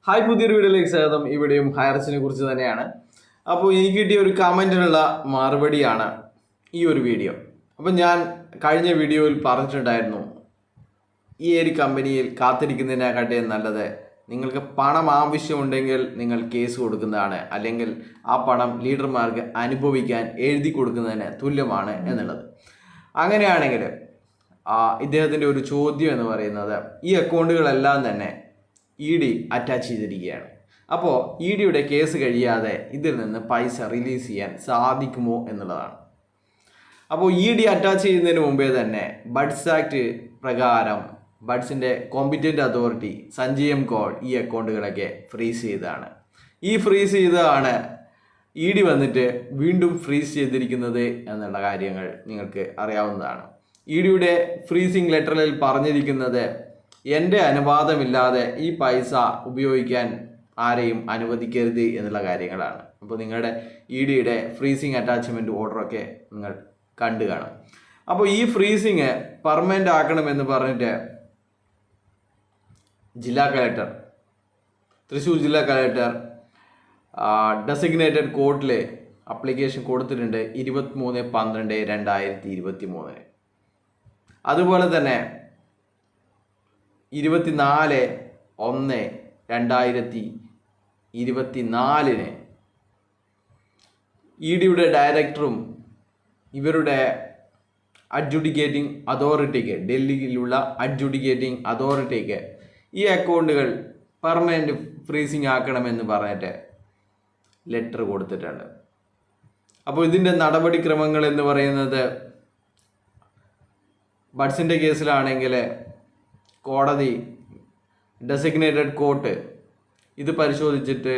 Hi, പുതിയൊരു വീഡിയോയിലേക്ക് സ്വാഗതം. ഈ വീഡിയോയും ഹയർസിനെ കുറിച്ച് തന്നെയാണ്. അപ്പോൾ എനിക്ക് കിട്ടിയ ഒരു കമൻറ്റിനുള്ള മറുപടിയാണ് ഈ ഒരു വീഡിയോ. അപ്പം ഞാൻ കഴിഞ്ഞ വീഡിയോയിൽ പറഞ്ഞിട്ടുണ്ടായിരുന്നു, ഈ ഒരു കമ്പനിയിൽ കാത്തിരിക്കുന്നതിനെക്കാട്ടെ നല്ലത് നിങ്ങൾക്ക് പണം ആവശ്യമുണ്ടെങ്കിൽ നിങ്ങൾ കേസ് കൊടുക്കുന്നതാണ്, അല്ലെങ്കിൽ ആ പണം ലീഡർമാർക്ക് അനുഭവിക്കാൻ എഴുതി കൊടുക്കുന്നതിന് തുല്യമാണ് എന്നുള്ളത്. അങ്ങനെയാണെങ്കിൽ ഇദ്ദേഹത്തിൻ്റെ ഒരു ചോദ്യം എന്ന് പറയുന്നത്, ഈ അക്കൗണ്ടുകളെല്ലാം തന്നെ ED അറ്റാച്ച് ചെയ്തിരിക്കുകയാണ്. അപ്പോൾ EDയുടെ കേസ് കഴിയാതെ ഇതിൽ നിന്ന് പൈസ റിലീസ് ചെയ്യാൻ സാധിക്കുമോ എന്നുള്ളതാണ്. അപ്പോൾ ED അറ്റാച്ച് ചെയ്യുന്നതിന് മുമ്പേ തന്നെ ബഡ്സ് ആക്ട് പ്രകാരം ബഡ്സിൻ്റെ competent authority Sanjay M Kaul ഈ അക്കൗണ്ടുകളൊക്കെ ഫ്രീസ് ചെയ്തതാണ്. ഈ ഫ്രീസ് ചെയ്തതാണ് ED വന്നിട്ട് വീണ്ടും ഫ്രീസ് ചെയ്തിരിക്കുന്നത് എന്നുള്ള കാര്യങ്ങൾ നിങ്ങൾക്ക് അറിയാവുന്നതാണ്. EDയുടെ ഫ്രീസിങ് ലെറ്ററിൽ പറഞ്ഞിരിക്കുന്നത്, എൻ്റെ അനുവാദമില്ലാതെ ഈ പൈസ ഉപയോഗിക്കാൻ ആരെയും അനുവദിക്കരുത് എന്നുള്ള കാര്യങ്ങളാണ്. അപ്പോൾ നിങ്ങളുടെ EDയുടെ ഫ്രീസിങ് അറ്റാച്ച്മെൻറ്റ് ഓർഡറൊക്കെ നിങ്ങൾ കണ്ടു കാണും. അപ്പോൾ ഈ ഫ്രീസിങ് പെർമനൻ്റ് ആക്കണമെന്ന് പറഞ്ഞിട്ട് ജില്ലാ കളക്ടർ, തൃശ്ശൂർ ജില്ലാ കളക്ടർ ഡെസിഗ്നേറ്റഡ് കോർട്ടിൽ അപ്ലിക്കേഷൻ കൊടുത്തിട്ടുണ്ട് 23/12/2023. അതുപോലെ തന്നെ 24/1/2024 EDയുടെ ഡയറക്ടറും ഇവരുടെ അഡ്ജുഡിക്കേറ്റിംഗ് അതോറിറ്റിക്ക്, ഡൽഹിയിലുള്ള അഡ്ജുഡിക്കേറ്റിംഗ് അതോറിറ്റിക്ക് ഈ അക്കൗണ്ടുകൾ പെർമനൻറ്റ് ഫ്രീസിങ് ആക്കണമെന്ന് പറഞ്ഞിട്ട് ലെറ്റർ കൊടുത്തിട്ടുണ്ട്. അപ്പോൾ ഇതിൻ്റെ നടപടിക്രമങ്ങൾ എന്ന് പറയുന്നത്, ബഡ്സിൻ്റെ കേസിലാണെങ്കിൽ കോടതി, ഡെസിഗ്നേറ്റഡ് കോർട്ട് ഇത് പരിശോധിച്ചിട്ട്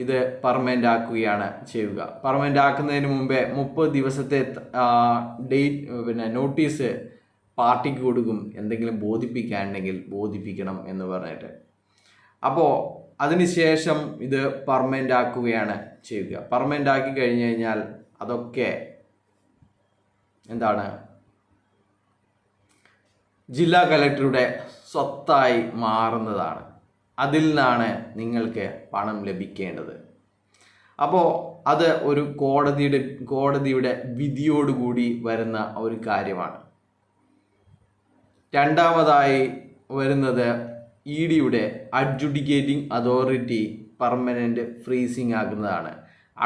ഇത് പെർമനൻ്റ് ആക്കുകയാണ് ചെയ്യുക. പെർമനൻ്റ് ആക്കുന്നതിന് മുമ്പേ 30 ദിവസത്തെ നോട്ടീസ് പാർട്ടിക്ക് കൊടുക്കും, എന്തെങ്കിലും ബോധിപ്പിക്കാനുണ്ടെങ്കിൽ ബോധിപ്പിക്കണം എന്ന് പറഞ്ഞിട്ട്. അപ്പോൾ അതിനുശേഷം ഇത് പെർമനൻ്റ് ആക്കുകയാണ് ചെയ്യുക. പെർമനൻ്റ് ആക്കി കഴിഞ്ഞ് കഴിഞ്ഞാൽ അതൊക്കെ എന്താണ്, ജില്ലാ കളക്ടറുടെ സ്വത്തായി മാറുന്നതാണ്. അതിൽ നിന്നാണ് നിങ്ങൾക്ക് പണം ലഭിക്കേണ്ടത്. അപ്പോൾ അത് ഒരു കോടതിയുടെ വിധിയോടുകൂടി വരുന്ന ഒരു കാര്യമാണ്. രണ്ടാമതായി വരുന്നത് EDയുടെ അഡ്ജുഡിക്കേറ്റിംഗ് അതോറിറ്റി പെർമനൻ്റ് ഫ്രീസിങ് ആക്കുന്നതാണ്.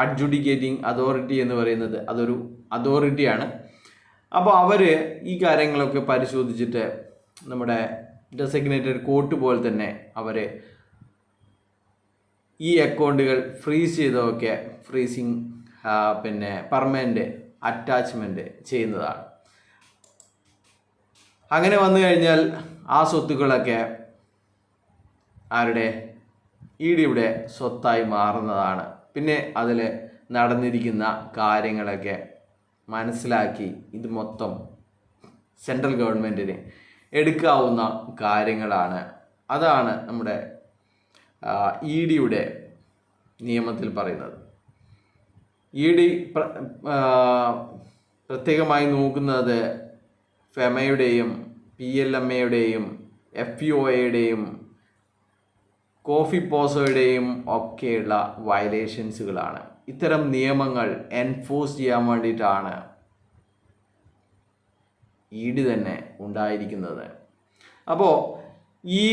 അഡ്ജുഡിക്കേറ്റിംഗ് അതോറിറ്റി എന്ന് പറയുന്നത് അതൊരു അതോറിറ്റിയാണ്. അപ്പോൾ അവർ ഈ കാര്യങ്ങളൊക്കെ പരിശോധിച്ചിട്ട് നമ്മുടെ ഡെസിഗ്നേറ്റഡ് കോർട്ട് പോലെ തന്നെ അവർ ഈ അക്കൗണ്ടുകൾ ഫ്രീസ് ചെയ്തതൊക്കെ ഫ്രീസിങ് പെർമനൻ്റ് അറ്റാച്ച്മെൻറ്റ് ചെയ്യുന്നതാണ്. അങ്ങനെ വന്നു കഴിഞ്ഞാൽ ആ സ്വത്തുക്കളൊക്കെ ആരുടെ, EDയുടെ സ്വത്തായി മാറുന്നതാണ്. പിന്നെ അതിൽ നടന്നിരിക്കുന്ന കാര്യങ്ങളൊക്കെ മനസ്സിലാക്കി ഇത് മൊത്തം സെൻട്രൽ ഗവൺമെൻറ്റിന് എടുക്കാവുന്ന കാര്യങ്ങളാണ്. അതാണ് നമ്മുടെ EDയുടെ നിയമത്തിൽ പറയുന്നത്. ED പ്രത്യേകമായി നോക്കുന്നത് ഫെമയുടെയും PLMAയുടെയും FUOയുടെയും കോഫി പോസോയുടെയും ഒക്കെയുള്ള വയലേഷൻസുകളാണ്. ഇത്തരം നിയമങ്ങൾ എൻഫോഴ്സ് ചെയ്യാൻ വേണ്ടിയിട്ടാണ് ED തന്നെ ഉണ്ടായിരിക്കുന്നത്. അപ്പോൾ ഈ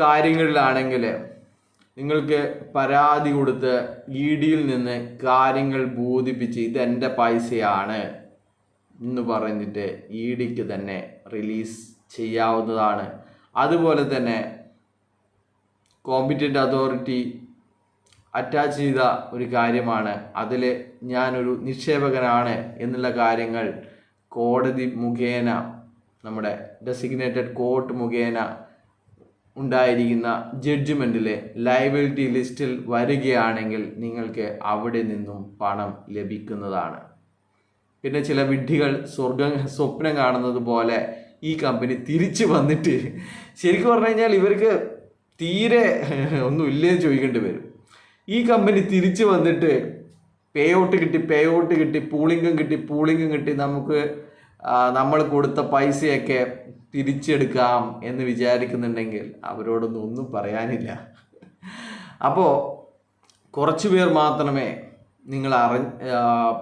കാര്യങ്ങളിലാണെങ്കിൽ നിങ്ങൾക്ക് പരാതി കൊടുത്ത് EDയിൽ നിന്ന് കാര്യങ്ങൾ ബോധിപ്പിച്ച് ഇതെൻ്റെ പൈസയാണ് എന്ന് പറഞ്ഞിട്ട് EDക്ക് തന്നെ റിലീസ് ചെയ്യാവുന്നതാണ്. അതുപോലെ തന്നെ കോമ്പിറ്റൻ്റ് അതോറിറ്റി അറ്റാച്ച് ചെയ്ത ഒരു കാര്യമാണ്, അതിൽ ഞാനൊരു നിക്ഷേപകനാണ് എന്നുള്ള കാര്യങ്ങൾ കോടതി മുഖേന, നമ്മുടെ ഡെസിഗ്നേറ്റഡ് കോർട്ട് മുഖേന ഉണ്ടായിരിക്കുന്ന ജഡ്ജ്മെൻറ്റിൽ ലയബിലിറ്റി ലിസ്റ്റിൽ വരികയാണെങ്കിൽ നിങ്ങൾക്ക് അവിടെ നിന്നും പണം ലഭിക്കുന്നതാണ്. പിന്നെ ചില വിഡ്ഢികൾ സ്വപ്നം കാണുന്നത് പോലെ ഈ കമ്പനി തിരിച്ചു വന്നിട്ട്, ശരിക്കും പറഞ്ഞു കഴിഞ്ഞാൽ ഇവർക്ക് തീരെ ഒന്നുമില്ലേ ചോദിക്കേണ്ടി വരും. ഈ കമ്പനി തിരിച്ചു വന്നിട്ട് പേ ഔട്ട് കിട്ടി, പൂളിംഗും കിട്ടി, നമുക്ക് നമ്മൾ കൊടുത്ത പൈസയൊക്കെ തിരിച്ചെടുക്കാം എന്ന് വിചാരിക്കുന്നുണ്ടെങ്കിൽ അവരോടൊന്നും ഒന്നും പറയാനില്ല. അപ്പോൾ കുറച്ച് പേർ മാത്രമേ നിങ്ങൾ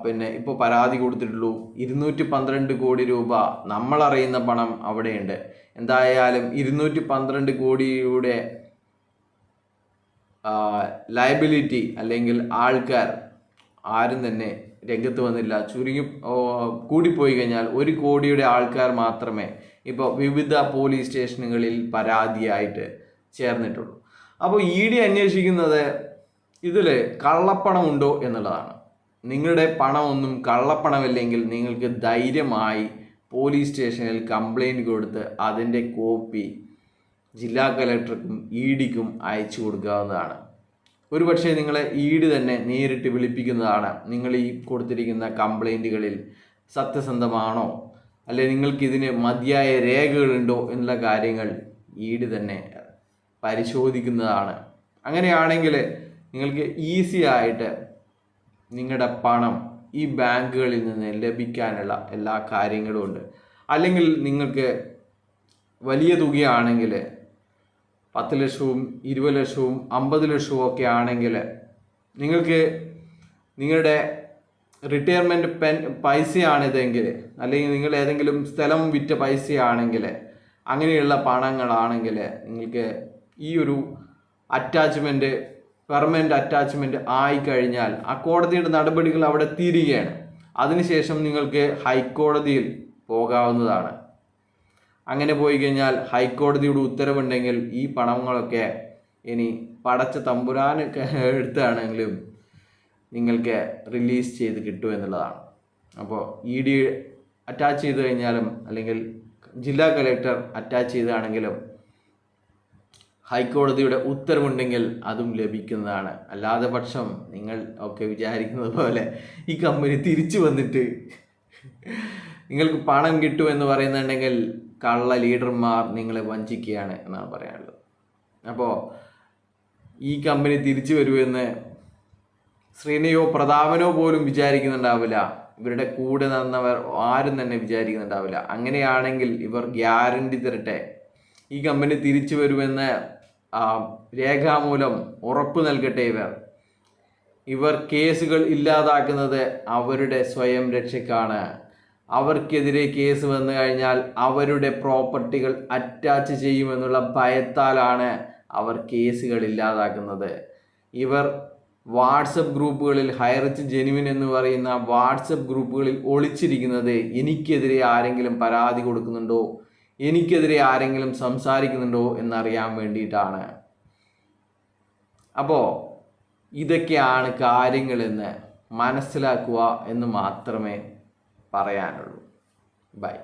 പിന്നെ ഇപ്പോൾ പരാതി കൊടുത്തിട്ടുള്ളൂ. 212 കോടി രൂപ നമ്മളറിയുന്ന പണം അവിടെയുണ്ട്. എന്തായാലും 212 കോടിയുടെ ലയബിലിറ്റി അല്ലെങ്കിൽ ആൾക്കാർ ആരും തന്നെ രംഗത്ത് വന്നില്ല. കൂടിപ്പോയി കഴിഞ്ഞാൽ 1 കോടിയുടെ ആൾക്കാർ മാത്രമേ ഇപ്പോൾ വിവിധ പോലീസ് സ്റ്റേഷനുകളിൽ പരാതിയായിട്ട് ചേർന്നിട്ടുള്ളൂ. അപ്പോൾ ED അന്വേഷിക്കുന്നത് ഇതിൽ കള്ളപ്പണമുണ്ടോ എന്നുള്ളതാണ്. നിങ്ങളുടെ പണമൊന്നും കള്ളപ്പണമില്ലെങ്കിൽ നിങ്ങൾക്ക് ധൈര്യമായി പോലീസ് സ്റ്റേഷനിൽ കംപ്ലൈൻറ്റ് കൊടുത്ത് അതിൻ്റെ കോപ്പി ജില്ലാ കലക്ടർക്കും EDക്കും അയച്ചു കൊടുക്കാവുന്നതാണ്. ഒരുപക്ഷെ നിങ്ങളെ ED തന്നെ നേരിട്ട് വിളിപ്പിക്കുന്നതാണ്. നിങ്ങൾ ഈ കൊടുത്തിരിക്കുന്ന കംപ്ലൈൻറ്റുകളിൽ സത്യസന്ധമാണോ, അല്ലെങ്കിൽ നിങ്ങൾക്കിതിന് മതിയായ രേഖകളുണ്ടോ എന്നുള്ള കാര്യങ്ങൾ ED തന്നെ പരിശോധിക്കുന്നതാണ്. അങ്ങനെയാണെങ്കിൽ നിങ്ങൾക്ക് ഈസി ആയിട്ട് നിങ്ങളുടെ പണം ഈ ബാങ്കുകളിൽ നിന്ന് ലഭിക്കാനുള്ള എല്ലാ കാര്യങ്ങളും ഉണ്ട്. അല്ലെങ്കിൽ നിങ്ങൾക്ക് വലിയ തുകയാണെങ്കിൽ 10 ലക്ഷവും 20 ലക്ഷവും 50 ലക്ഷവും ഒക്കെ ആണെങ്കിൽ നിങ്ങൾക്ക് നിങ്ങളുടെ റിട്ടയർമെൻറ്റ് പൈസയാണിതെങ്കിൽ, അല്ലെങ്കിൽ നിങ്ങൾ ഏതെങ്കിലും സ്ഥലം വിറ്റ പൈസയാണെങ്കിൽ, അങ്ങനെയുള്ള പണങ്ങളാണെങ്കിൽ നിങ്ങൾക്ക് ഈ ഒരു അറ്റാച്ച്മെൻറ്റ് പെർമനൻ്റ് അറ്റാച്ച്മെൻറ്റ് ആയിക്കഴിഞ്ഞാൽ ആ കോടതിയുടെ നടപടികൾ അവിടെ തീരുകയാണ്. അതിനുശേഷം നിങ്ങൾക്ക് ഹൈക്കോടതിയിൽ പോകാവുന്നതാണ്. അങ്ങനെ പോയി കഴിഞ്ഞാൽ ഹൈക്കോടതിയുടെ ഉത്തരവുണ്ടെങ്കിൽ ഈ പണങ്ങളൊക്കെ ഇനി പടച്ച തമ്പുരാനൊക്കെ എടുത്താണെങ്കിലും നിങ്ങൾക്ക് റിലീസ് ചെയ്ത് കിട്ടും എന്നുള്ളതാണ്. അപ്പോൾ ED അറ്റാച്ച് ചെയ്ത് കഴിഞ്ഞാലും അല്ലെങ്കിൽ ജില്ലാ കലക്ടർ അറ്റാച്ച് ചെയ്താണെങ്കിലും ഹൈക്കോടതിയുടെ ഉത്തരവുണ്ടെങ്കിൽ അതും ലഭിക്കുന്നതാണ്. അല്ലാതെ പക്ഷം നിങ്ങൾ ഒക്കെ വിചാരിക്കുന്നത് പോലെ ഈ കമ്പനി തിരിച്ചു വന്നിട്ട് നിങ്ങൾക്ക് പണം കിട്ടുമെന്ന് പറയുന്നുണ്ടെങ്കിൽ കള്ള ലീഡർമാർ നിങ്ങളെ വഞ്ചിക്കുകയാണ് എന്നാണ് പറയാനുള്ളത്. അപ്പോൾ ഈ കമ്പനി തിരിച്ചു വരുമെന്ന് ശ്രീനിയോ പ്രതാപനോ പോലും വിചാരിക്കുന്നുണ്ടാവില്ല. ഇവരുടെ കൂടെ നടന്നവർ ആരും തന്നെ വിചാരിക്കുന്നുണ്ടാവില്ല. അങ്ങനെയാണെങ്കിൽ ഇവർ ഗ്യാരണ്ടി തരട്ടെ, ഈ കമ്പനി തിരിച്ചു വരുമെന്ന് രേഖാമൂലം ഉറപ്പ് നൽകട്ടെ. ഇവർ കേസുകൾ ഇല്ലാതാക്കുന്നത് അവരുടെ സ്വയം രക്ഷയ്ക്കാണ്. അവർക്കെതിരെ കേസ് വന്നു കഴിഞ്ഞാൽ അവരുടെ പ്രോപ്പർട്ടികൾ അറ്റാച്ച് ചെയ്യുമെന്നുള്ള ഭയത്താലാണ് അവർ കേസുകൾ ഇല്ലാതാക്കുന്നത്. ഇവർ വാട്സപ്പ് ഗ്രൂപ്പുകളിൽ ഹൈറിച്ച് ജെനുവിൻ എന്ന് പറയുന്ന വാട്സപ്പ് ഗ്രൂപ്പുകളിൽ ഒളിച്ചിരിക്കുന്നത് എനിക്കെതിരെ ആരെങ്കിലും പരാതി കൊടുക്കുന്നുണ്ടോ, എനിക്കെതിരെ ആരെങ്കിലും സംസാരിക്കുന്നുണ്ടോ എന്നറിയാൻ വേണ്ടിയിട്ടാണ്. അപ്പോൾ ഇതൊക്കെയാണ് കാര്യങ്ങളെന്ന് മനസ്സിലാക്കുക എന്ന് മാത്രമേ പറയാനുള്ളൂ. ബൈ.